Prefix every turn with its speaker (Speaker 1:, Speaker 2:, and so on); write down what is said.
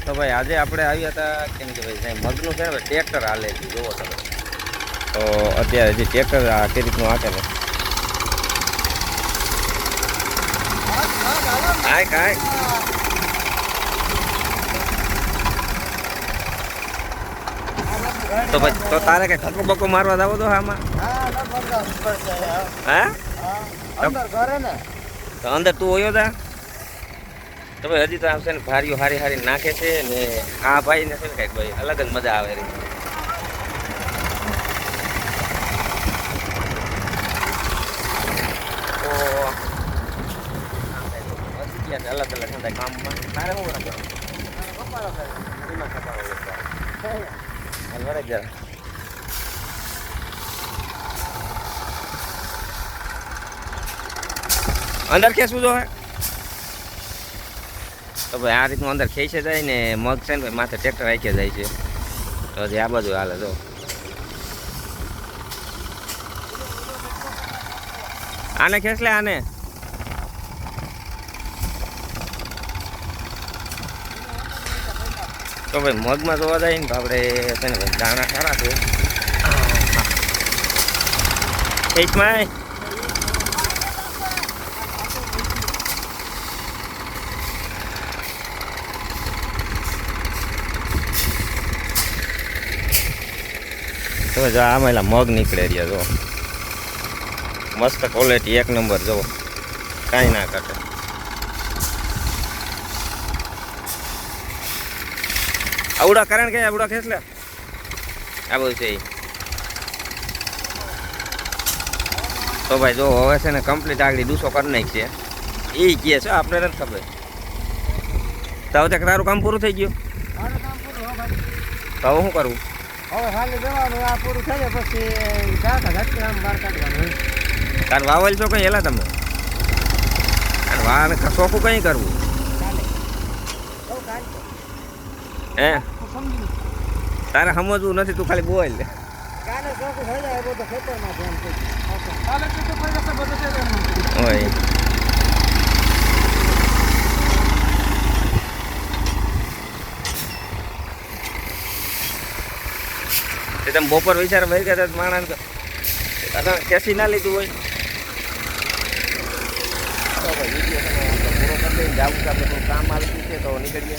Speaker 1: તો ભાઈ આજે આપણે આવ્યા હતા કેમ કે ભાઈ સાહેબ મગનું છે ને ટ્રેક્ટર હાલે છે જોવો તમે. તો અત્યારે જે ટ્રેક્ટર આ તે રીતનું હાકે ને કાંઈ તો ભાઈ તો તારે કઈ ઠકો બકો મારવા દાવો તો આમાં હા તો અંદર તું હોયો તા તો ભાઈ હજી તો આવશે ને ભારીઓ હારી હારી નાખે છે ને આ ભાઈ ને છે ને કઈક ભાઈ અલગ જ મજા આવે રહી. તો અલગ અલગ થાય કામમાં તારે શું જરા અંદર ખેંચવું જો હે તો ભાઈ આ રીતનું અંદર ખેંચે જાય ને મગ છે ને ભાઈ માથે ટ્રેક્ટર રાખી જાય છે. તો હજી આ બાજુ હાલે જો આને ખેંચ લે આને તો ભાઈ મગમાં જોવા જાય ને તો આપણે છે ને ભાઈ દાણા સારા છે ખેંચમાં જો આમાં એલા મગ નીકળે રહ્યા જો મસ્ત ક્વોલિટી એક નંબર જો કાંઈ ના કાઢે. આવડા કારણ કે આવડા ખેંચ લે આ બધું છે તો ભાઈ જો હવે છે ને કમ્પ્લીટ આગળ દૂસો કરી નાખશે એ કહે છે આપણે નથી ખબર. તો હવે તારું કામ પૂરું થઈ ગયું તો હવે શું કરવું
Speaker 2: હવે ખાલી જવાનું આ પૂરું થઈ જાય પછી આમ બહાર કાઢવાનું
Speaker 1: તાર વાવલ છો કઈ હેલા તમે અને વાને ચોખ્ખું કઈ કરવું હે તારે સમજવું નથી તું ખાલી બોલ
Speaker 2: કાલે ચોખ્ખું થઈ જાય બધું ખેતરમાં
Speaker 1: હોય. તમે બપોર વિચાર ભાઈ કે માણસ કેસી ના લીધું હોય તો ભાઈ વિડીયો પૂરો કરી દઈને જવું છે આપણે કામ આવી ગયું છે તો નીકળીએ.